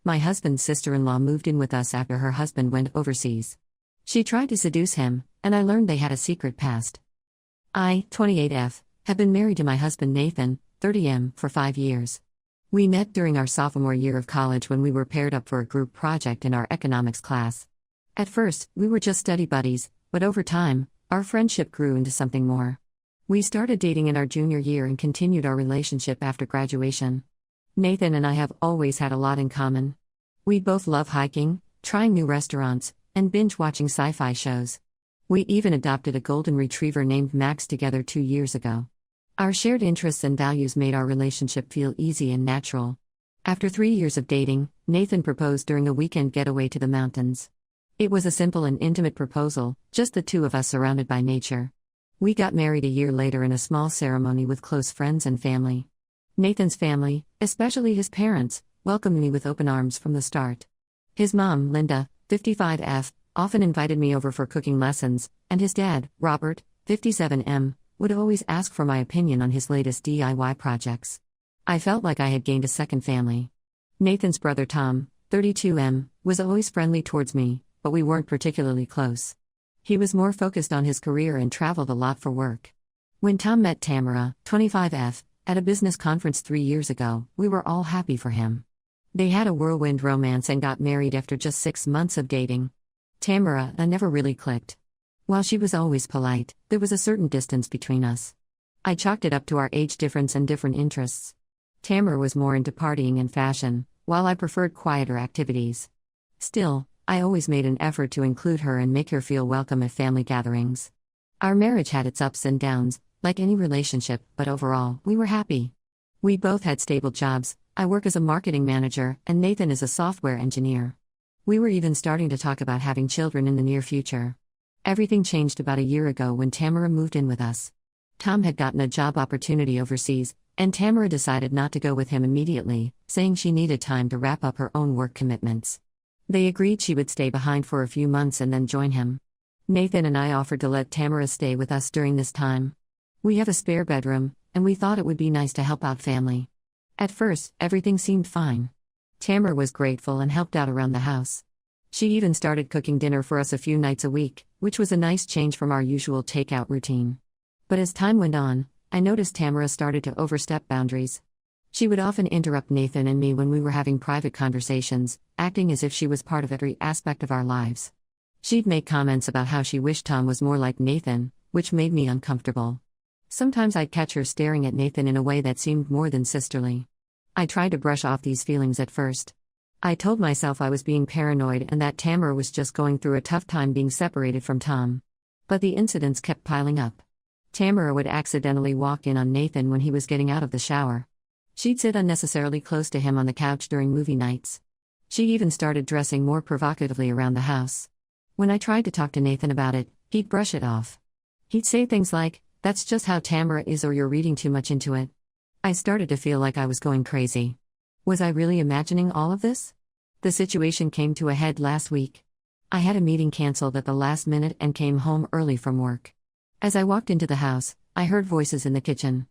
My husband's sister-in-law moved in with us after her husband went overseas. She tried to seduce him, and I learned they had a secret past. I, 28F, have been married to my husband Nathan, 30M, for 5 years. We met during our sophomore year of college when we were paired up for a group project in our economics class. At first, we were just study buddies, but over time, our friendship grew into something more. We started dating in our junior year and continued our relationship after graduation. Nathan and I have always had a lot in common. We both love hiking, trying new restaurants, and binge-watching sci-fi shows. We even adopted a golden retriever named Max together 2 years ago. Our shared interests and values made our relationship feel easy and natural. After 3 years of dating, Nathan proposed during a weekend getaway to the mountains. It was a simple and intimate proposal, just the two of us surrounded by nature. We got married a year later in a small ceremony with close friends and family. Nathan's family, especially his parents, welcomed me with open arms from the start. His mom, Linda, 55F, often invited me over for cooking lessons, and his dad, Robert, 57M, would always ask for my opinion on his latest DIY projects. I felt like I had gained a second family. Nathan's brother Tom, 32M, was always friendly towards me, but we weren't particularly close. He was more focused on his career and traveled a lot for work. When Tom met Tamara, 25F, at a business conference 3 years ago, we were all happy for him. They had a whirlwind romance and got married after just 6 months of dating. Tamara never really clicked. While she was always polite, there was a certain distance between us. I chalked it up to our age difference and different interests. Tamara was more into partying and fashion, while I preferred quieter activities. Still, I always made an effort to include her and make her feel welcome at family gatherings. Our marriage had its ups and downs, like any relationship, but overall, we were happy. We both had stable jobs. I work as a marketing manager, and Nathan is a software engineer. We were even starting to talk about having children in the near future. Everything changed about a year ago when Tamara moved in with us. Tom had gotten a job opportunity overseas, and Tamara decided not to go with him immediately, saying she needed time to wrap up her own work commitments. They agreed she would stay behind for a few months and then join him. Nathan and I offered to let Tamara stay with us during this time. We have a spare bedroom, and we thought it would be nice to help out family. At first, everything seemed fine. Tamara was grateful and helped out around the house. She even started cooking dinner for us a few nights a week, which was a nice change from our usual takeout routine. But as time went on, I noticed Tamara started to overstep boundaries. She would often interrupt Nathan and me when we were having private conversations, acting as if she was part of every aspect of our lives. She'd make comments about how she wished Tom was more like Nathan, which made me uncomfortable. Sometimes I'd catch her staring at Nathan in a way that seemed more than sisterly. I tried to brush off these feelings at first. I told myself I was being paranoid and that Tamara was just going through a tough time being separated from Tom. But the incidents kept piling up. Tamara would accidentally walk in on Nathan when he was getting out of the shower. She'd sit unnecessarily close to him on the couch during movie nights. She even started dressing more provocatively around the house. When I tried to talk to Nathan about it, he'd brush it off. He'd say things like, "That's just how Tamara is, or you're reading too much into it." I started to feel like I was going crazy. Was I really imagining all of this? The situation came to a head last week. I had a meeting canceled at the last minute and came home early from work. As I walked into the house, I heard voices in the kitchen.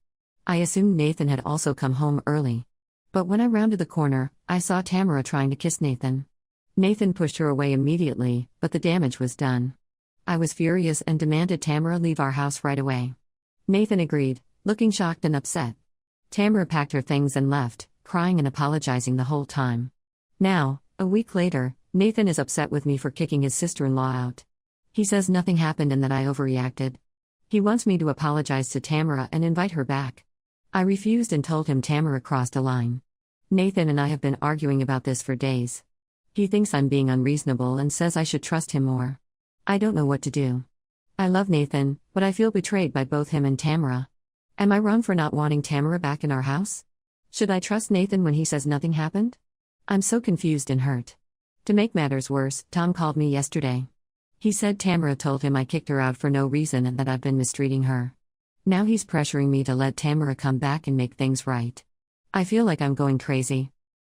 I assumed Nathan had also come home early. But when I rounded the corner, I saw Tamara trying to kiss Nathan. Nathan pushed her away immediately, but the damage was done. I was furious and demanded Tamara leave our house right away. Nathan agreed, looking shocked and upset. Tamara packed her things and left, crying and apologizing the whole time. Now, a week later, Nathan is upset with me for kicking his sister-in-law out. He says nothing happened and that I overreacted. He wants me to apologize to Tamara and invite her back. I refused and told him Tamara crossed a line. Nathan and I have been arguing about this for days. He thinks I'm being unreasonable and says I should trust him more. I don't know what to do. I love Nathan, but I feel betrayed by both him and Tamara. Am I wrong for not wanting Tamara back in our house? Should I trust Nathan when he says nothing happened? I'm so confused and hurt. To make matters worse, Tom called me yesterday. He said Tamara told him I kicked her out for no reason and that I've been mistreating her. Now he's pressuring me to let Tamara come back and make things right. I feel like I'm going crazy.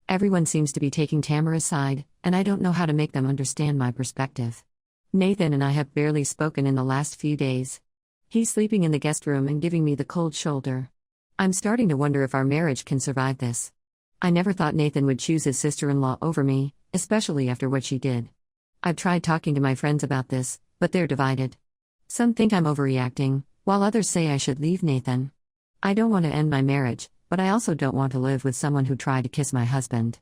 Everyone seems to be taking Tamara's side, and I don't know how to make them understand my perspective. Nathan and I have barely spoken in the last few days. He's sleeping in the guest room and giving me the cold shoulder. I'm starting to wonder if our marriage can survive this. I never thought Nathan would choose his sister-in-law over me, especially after what she did. I've tried talking to my friends about this, but they're divided. Some think I'm overreacting, while others say I should leave Nathan. I don't want to end my marriage, but I also don't want to live with someone who tried to kiss my husband.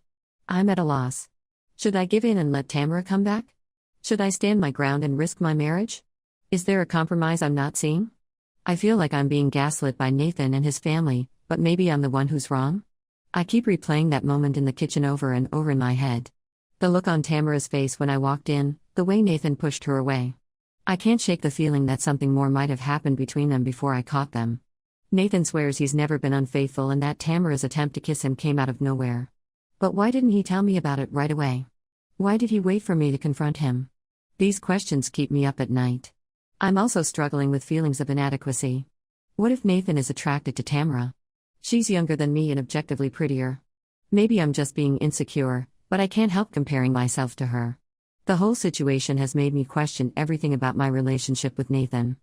I'm at a loss. Should I give in and let Tamara come back? Should I stand my ground and risk my marriage? Is there a compromise I'm not seeing? I feel like I'm being gaslit by Nathan and his family, but maybe I'm the one who's wrong? I keep replaying that moment in the kitchen over and over in my head. The look on Tamara's face when I walked in, the way Nathan pushed her away. I can't shake the feeling that something more might have happened between them before I caught them. Nathan swears he's never been unfaithful and that Tamara's attempt to kiss him came out of nowhere. But why didn't he tell me about it right away? Why did he wait for me to confront him? These questions keep me up at night. I'm also struggling with feelings of inadequacy. What if Nathan is attracted to Tamara? She's younger than me and objectively prettier. Maybe I'm just being insecure, but I can't help comparing myself to her. The whole situation has made me question everything about my relationship with Nathan.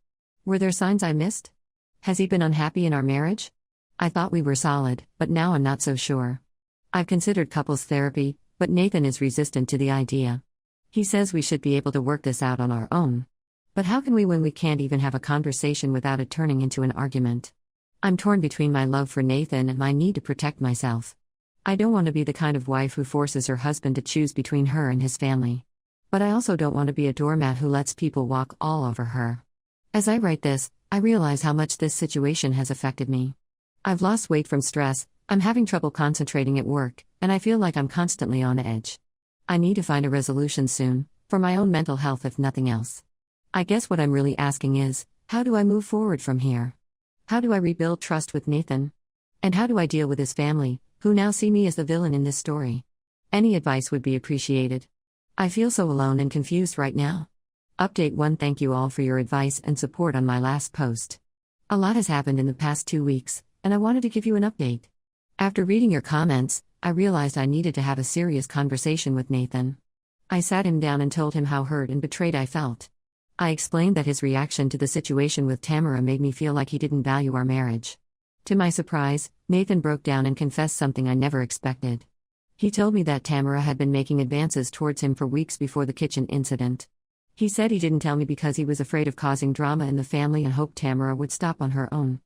Were there signs I missed? Has he been unhappy in our marriage? I thought we were solid, but now I'm not so sure. I've considered couples therapy, but Nathan is resistant to the idea. He says we should be able to work this out on our own. But how can we when we can't even have a conversation without it turning into an argument? I'm torn between my love for Nathan and my need to protect myself. I don't want to be the kind of wife who forces her husband to choose between her and his family. But I also don't want to be a doormat who lets people walk all over her. As I write this, I realize how much this situation has affected me. I've lost weight from stress, I'm having trouble concentrating at work, and I feel like I'm constantly on edge. I need to find a resolution soon, for my own mental health if nothing else. I guess what I'm really asking is, how do I move forward from here? How do I rebuild trust with Nathan? And how do I deal with his family, who now see me as the villain in this story? Any advice would be appreciated. I feel so alone and confused right now. Update 1. Thank you all for your advice and support on my last post. A lot has happened in the past 2 weeks, and I wanted to give you an update. After reading your comments, I realized I needed to have a serious conversation with Nathan. I sat him down and told him how hurt and betrayed I felt. I explained that his reaction to the situation with Tamara made me feel like he didn't value our marriage. To my surprise, Nathan broke down and confessed something I never expected. He told me that Tamara had been making advances towards him for weeks before the kitchen incident. He said he didn't tell me because he was afraid of causing drama in the family and hoped Tamara would stop on her own.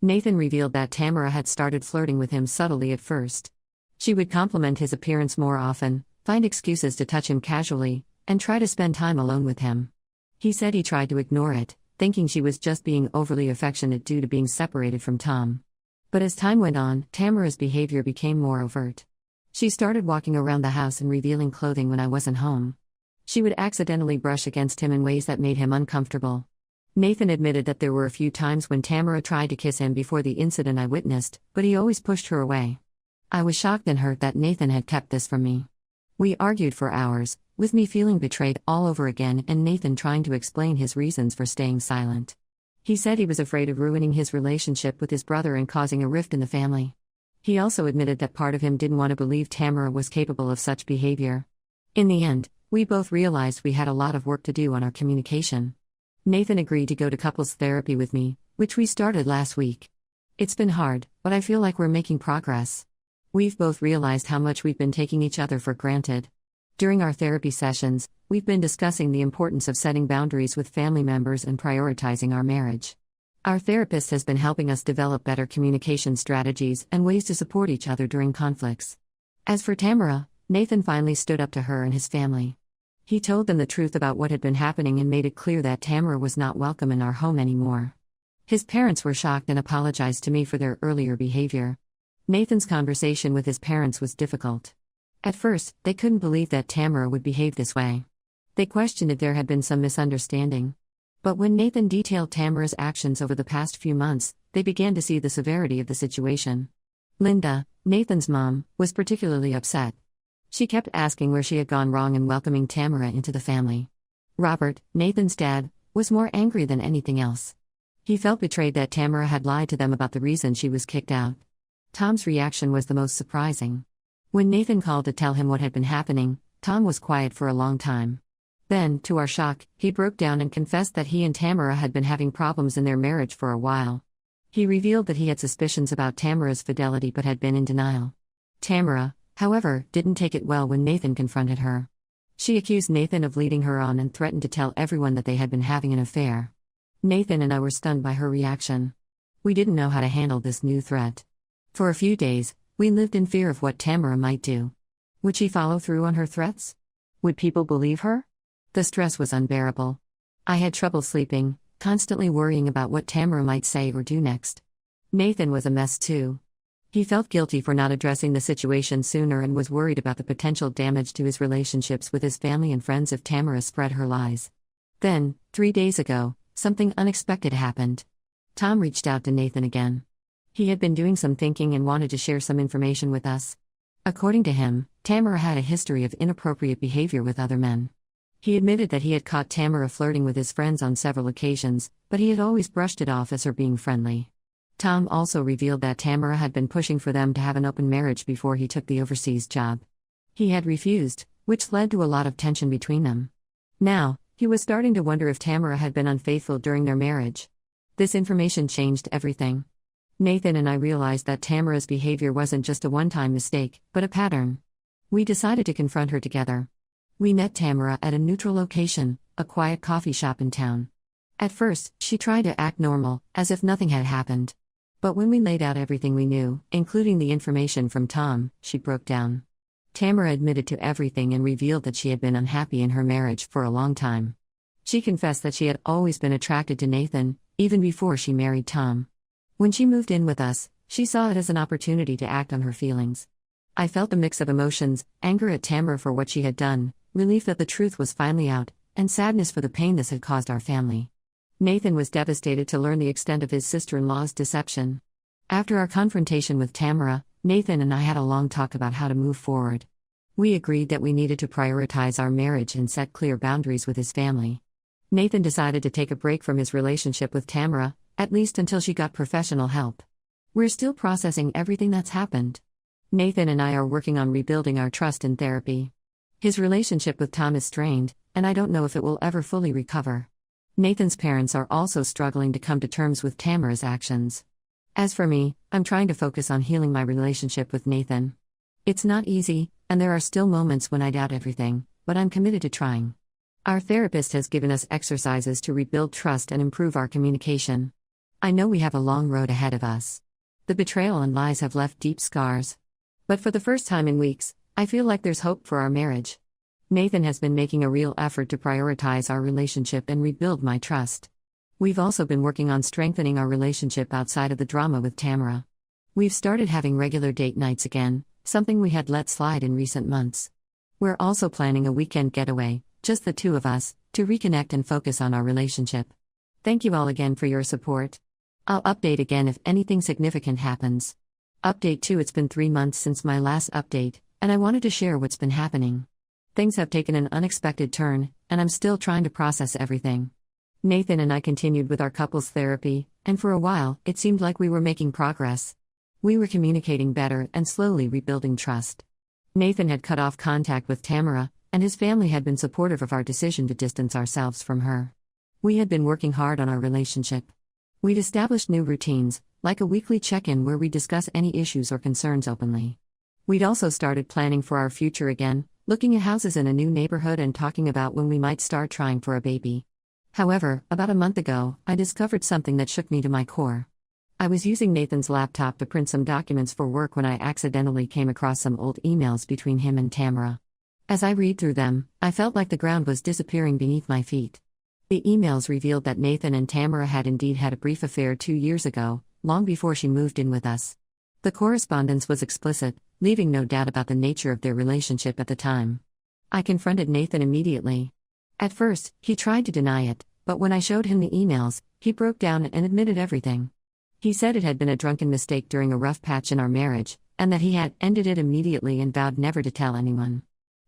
Nathan revealed that Tamara had started flirting with him subtly at first. She would compliment his appearance more often, find excuses to touch him casually, and try to spend time alone with him. He said he tried to ignore it, thinking she was just being overly affectionate due to being separated from Tom. But as time went on, Tamara's behavior became more overt. She started walking around the house and revealing clothing when I wasn't home. She would accidentally brush against him in ways that made him uncomfortable. Nathan admitted that there were a few times when Tamara tried to kiss him before the incident I witnessed, but he always pushed her away. I was shocked and hurt that Nathan had kept this from me. We argued for hours, with me feeling betrayed all over again and Nathan trying to explain his reasons for staying silent. He said he was afraid of ruining his relationship with his brother and causing a rift in the family. He also admitted that part of him didn't want to believe Tamara was capable of such behavior. In the end, we both realized we had a lot of work to do on our communication. Nathan agreed to go to couples therapy with me, which we started last week. It's been hard, but I feel like we're making progress. We've both realized how much we've been taking each other for granted. During our therapy sessions, we've been discussing the importance of setting boundaries with family members and prioritizing our marriage. Our therapist has been helping us develop better communication strategies and ways to support each other during conflicts. As for Tamara, Nathan finally stood up to her and his family. He told them the truth about what had been happening and made it clear that Tamara was not welcome in our home anymore. His parents were shocked and apologized to me for their earlier behavior. Nathan's conversation with his parents was difficult. At first, they couldn't believe that Tamara would behave this way. They questioned if there had been some misunderstanding. But when Nathan detailed Tamara's actions over the past few months, they began to see the severity of the situation. Linda, Nathan's mom, was particularly upset. She kept asking where she had gone wrong in welcoming Tamara into the family. Robert, Nathan's dad, was more angry than anything else. He felt betrayed that Tamara had lied to them about the reason she was kicked out. Tom's reaction was the most surprising. When Nathan called to tell him what had been happening, Tom was quiet for a long time. Then, to our shock, he broke down and confessed that he and Tamara had been having problems in their marriage for a while. He revealed that he had suspicions about Tamara's fidelity but had been in denial. Tamara, however, didn't take it well when Nathan confronted her. She accused Nathan of leading her on and threatened to tell everyone that they had been having an affair. Nathan and I were stunned by her reaction. We didn't know how to handle this new threat. For a few days, we lived in fear of what Tamara might do. Would she follow through on her threats? Would people believe her? The stress was unbearable. I had trouble sleeping, constantly worrying about what Tamara might say or do next. Nathan was a mess too. He felt guilty for not addressing the situation sooner and was worried about the potential damage to his relationships with his family and friends if Tamara spread her lies. Then, 3 days ago, something unexpected happened. Tom reached out to Nathan again. He had been doing some thinking and wanted to share some information with us. According to him, Tamara had a history of inappropriate behavior with other men. He admitted that he had caught Tamara flirting with his friends on several occasions, but he had always brushed it off as her being friendly. Tom also revealed that Tamara had been pushing for them to have an open marriage before he took the overseas job. He had refused, which led to a lot of tension between them. Now, he was starting to wonder if Tamara had been unfaithful during their marriage. This information changed everything. Nathan and I realized that Tamara's behavior wasn't just a one-time mistake, but a pattern. We decided to confront her together. We met Tamara at a neutral location, a quiet coffee shop in town. At first, she tried to act normal, as if nothing had happened. But when we laid out everything we knew, including the information from Tom, she broke down. Tamara admitted to everything and revealed that she had been unhappy in her marriage for a long time. She confessed that she had always been attracted to Nathan, even before she married Tom. When she moved in with us, she saw it as an opportunity to act on her feelings. I felt a mix of emotions: anger at Tamara for what she had done, relief that the truth was finally out, and sadness for the pain this had caused our family. Nathan was devastated to learn the extent of his sister-in-law's deception. After our confrontation with Tamara, Nathan and I had a long talk about how to move forward. We agreed that we needed to prioritize our marriage and set clear boundaries with his family. Nathan decided to take a break from his relationship with Tamara, at least until she got professional help. We're still processing everything that's happened. Nathan and I are working on rebuilding our trust in therapy. His relationship with Tom is strained, and I don't know if it will ever fully recover. Nathan's parents are also struggling to come to terms with Tamara's actions. As for me, I'm trying to focus on healing my relationship with Nathan. It's not easy, and there are still moments when I doubt everything, but I'm committed to trying. Our therapist has given us exercises to rebuild trust and improve our communication. I know we have a long road ahead of us. The betrayal and lies have left deep scars. But for the first time in weeks, I feel like there's hope for our marriage. Nathan has been making a real effort to prioritize our relationship and rebuild my trust. We've also been working on strengthening our relationship outside of the drama with Tamara. We've started having regular date nights again, something we had let slide in recent months. We're also planning a weekend getaway, just the two of us, to reconnect and focus on our relationship. Thank you all again for your support. I'll update again if anything significant happens. Update 2: It's been 3 months since my last update, and I wanted to share what's been happening. Things have taken an unexpected turn, and I'm still trying to process everything. Nathan and I continued with our couples therapy, and for a while, it seemed like we were making progress. We were communicating better and slowly rebuilding trust. Nathan had cut off contact with Tamara, and his family had been supportive of our decision to distance ourselves from her. We had been working hard on our relationship. We'd established new routines, like a weekly check-in where we discuss any issues or concerns openly. We'd also started planning for our future again, looking at houses in a new neighborhood and talking about when we might start trying for a baby. However, about a month ago, I discovered something that shook me to my core. I was using Nathan's laptop to print some documents for work when I accidentally came across some old emails between him and Tamara. As I read through them, I felt like the ground was disappearing beneath my feet. The emails revealed that Nathan and Tamara had indeed had a brief affair 2 years ago, long before she moved in with us. The correspondence was explicit, leaving no doubt about the nature of their relationship at the time. I confronted Nathan immediately. At first, he tried to deny it, but when I showed him the emails, he broke down and admitted everything. He said it had been a drunken mistake during a rough patch in our marriage, and that he had ended it immediately and vowed never to tell anyone.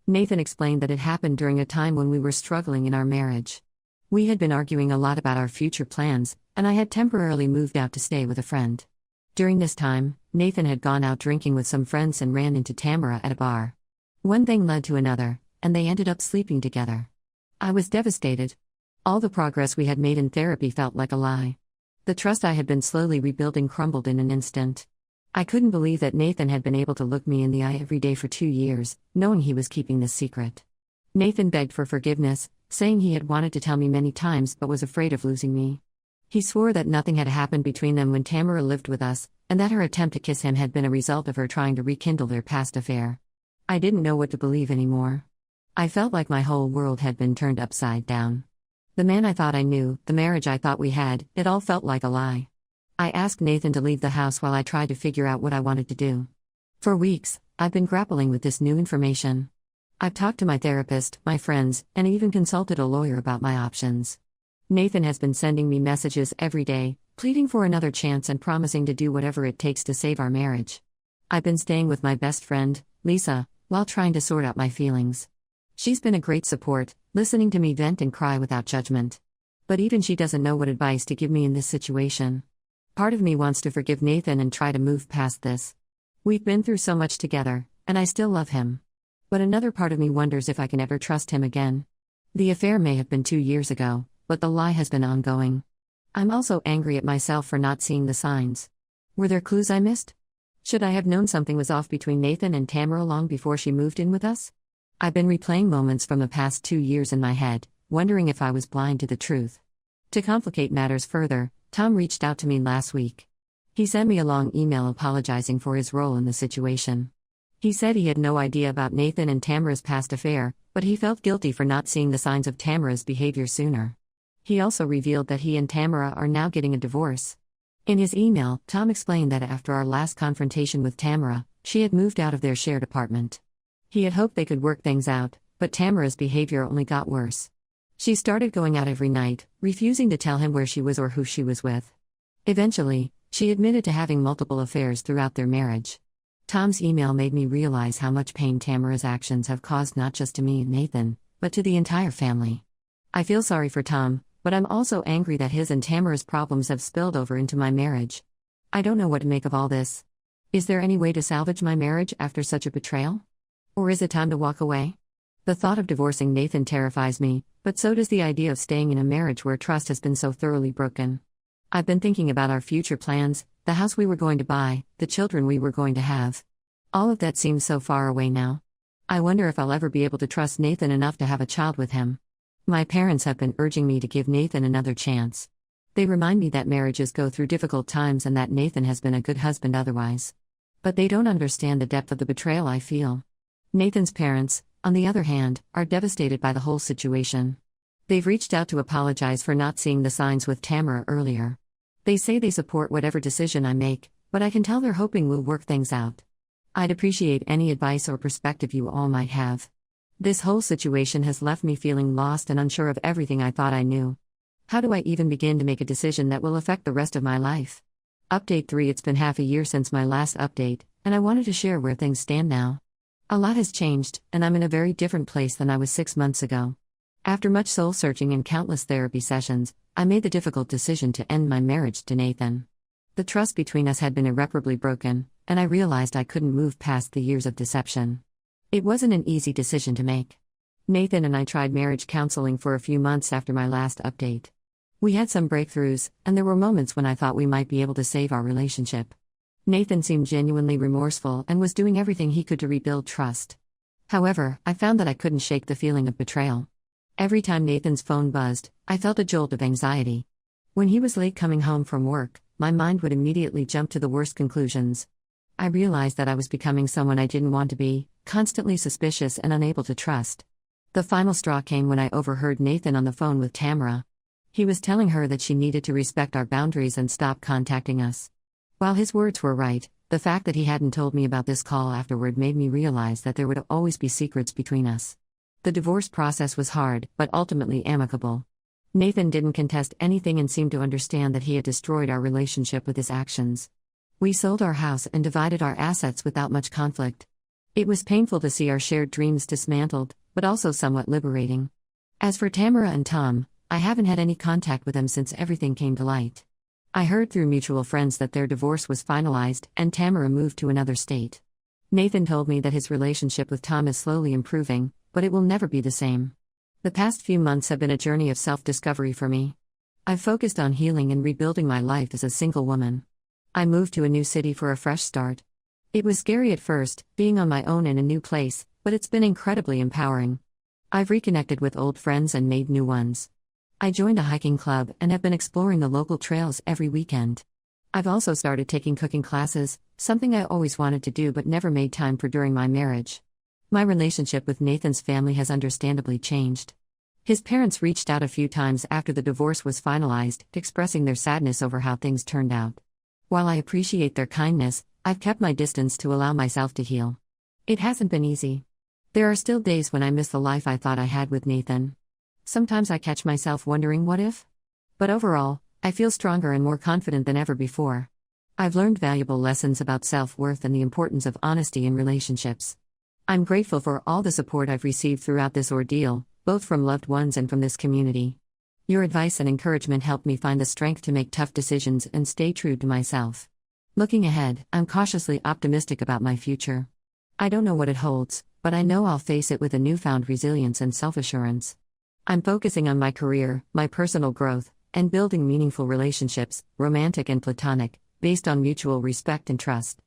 Nathan explained that it happened during a time when we were struggling in our marriage. We had been arguing a lot about our future plans, and I had temporarily moved out to stay with a friend. During this time, Nathan had gone out drinking with some friends and ran into Tamara at a bar. One thing led to another, and they ended up sleeping together. I was devastated. All the progress we had made in therapy felt like a lie. The trust I had been slowly rebuilding crumbled in an instant. I couldn't believe that Nathan had been able to look me in the eye every day for 2 years, knowing he was keeping this secret. Nathan begged for forgiveness, saying he had wanted to tell me many times but was afraid of losing me. He swore that nothing had happened between them when Tamara lived with us, and that her attempt to kiss him had been a result of her trying to rekindle their past affair. I didn't know what to believe anymore. I felt like my whole world had been turned upside down. The man I thought I knew, the marriage I thought we had, it all felt like a lie. I asked Nathan to leave the house while I tried to figure out what I wanted to do. For weeks, I've been grappling with this new information. I've talked to my therapist, my friends, and even consulted a lawyer about my options. Nathan has been sending me messages every day, pleading for another chance and promising to do whatever it takes to save our marriage. I've been staying with my best friend, Lisa, while trying to sort out my feelings. She's been a great support, listening to me vent and cry without judgment. But even she doesn't know what advice to give me in this situation. Part of me wants to forgive Nathan and try to move past this. We've been through so much together, and I still love him. But another part of me wonders if I can ever trust him again. The affair may have been 2 years ago, but the lie has been ongoing. I'm also angry at myself for not seeing the signs. Were there clues I missed? Should I have known something was off between Nathan and Tamara long before she moved in with us? I've been replaying moments from the past 2 years in my head, wondering if I was blind to the truth. To complicate matters further, Tom reached out to me last week. He sent me a long email apologizing for his role in the situation. He said he had no idea about Nathan and Tamara's past affair, but he felt guilty for not seeing the signs of Tamara's behavior sooner. He also revealed that he and Tamara are now getting a divorce. In his email, Tom explained that after our last confrontation with Tamara, she had moved out of their shared apartment. He had hoped they could work things out, but Tamara's behavior only got worse. She started going out every night, refusing to tell him where she was or who she was with. Eventually, she admitted to having multiple affairs throughout their marriage. Tom's email made me realize how much pain Tamara's actions have caused not just to me and Nathan, but to the entire family. I feel sorry for Tom, but I'm also angry that his and Tamara's problems have spilled over into my marriage. I don't know what to make of all this. Is there any way to salvage my marriage after such a betrayal? Or is it time to walk away? The thought of divorcing Nathan terrifies me, but so does the idea of staying in a marriage where trust has been so thoroughly broken. I've been thinking about our future plans, the house we were going to buy, the children we were going to have. All of that seems so far away now. I wonder if I'll ever be able to trust Nathan enough to have a child with him. My parents have been urging me to give Nathan another chance. They remind me that marriages go through difficult times and that Nathan has been a good husband otherwise. But they don't understand the depth of the betrayal I feel. Nathan's parents, on the other hand, are devastated by the whole situation. They've reached out to apologize for not seeing the signs with Tamara earlier. They say they support whatever decision I make, but I can tell they're hoping we'll work things out. I'd appreciate any advice or perspective you all might have. This whole situation has left me feeling lost and unsure of everything I thought I knew. How do I even begin to make a decision that will affect the rest of my life? Update 3. It's been half a year since my last update, and I wanted to share where things stand now. A lot has changed, and I'm in a very different place than I was 6 months ago. After much soul-searching and countless therapy sessions, I made the difficult decision to end my marriage to Nathan. The trust between us had been irreparably broken, and I realized I couldn't move past the years of deception. It wasn't an easy decision to make. Nathan and I tried marriage counseling for a few months after my last update. We had some breakthroughs, and there were moments when I thought we might be able to save our relationship. Nathan seemed genuinely remorseful and was doing everything he could to rebuild trust. However, I found that I couldn't shake the feeling of betrayal. Every time Nathan's phone buzzed, I felt a jolt of anxiety. When he was late coming home from work, my mind would immediately jump to the worst conclusions. I realized that I was becoming someone I didn't want to be, constantly suspicious and unable to trust. The final straw came when I overheard Nathan on the phone with Tamara. He was telling her that she needed to respect our boundaries and stop contacting us. While his words were right, the fact that he hadn't told me about this call afterward made me realize that there would always be secrets between us. The divorce process was hard, but ultimately amicable. Nathan didn't contest anything and seemed to understand that he had destroyed our relationship with his actions. We sold our house and divided our assets without much conflict. It was painful to see our shared dreams dismantled, but also somewhat liberating. As for Tamara and Tom, I haven't had any contact with them since everything came to light. I heard through mutual friends that their divorce was finalized and Tamara moved to another state. Nathan told me that his relationship with Tom is slowly improving, but it will never be the same. The past few months have been a journey of self-discovery for me. I've focused on healing and rebuilding my life as a single woman. I moved to a new city for a fresh start. It was scary at first, being on my own in a new place, but it's been incredibly empowering. I've reconnected with old friends and made new ones. I joined a hiking club and have been exploring the local trails every weekend. I've also started taking cooking classes, something I always wanted to do but never made time for during my marriage. My relationship with Nathan's family has understandably changed. His parents reached out a few times after the divorce was finalized, expressing their sadness over how things turned out. While I appreciate their kindness, I've kept my distance to allow myself to heal. It hasn't been easy. There are still days when I miss the life I thought I had with Nathan. Sometimes I catch myself wondering what if? But overall, I feel stronger and more confident than ever before. I've learned valuable lessons about self-worth and the importance of honesty in relationships. I'm grateful for all the support I've received throughout this ordeal, both from loved ones and from this community. Your advice and encouragement helped me find the strength to make tough decisions and stay true to myself. Looking ahead, I'm cautiously optimistic about my future. I don't know what it holds, but I know I'll face it with a newfound resilience and self-assurance. I'm focusing on my career, my personal growth, and building meaningful relationships, romantic and platonic, based on mutual respect and trust.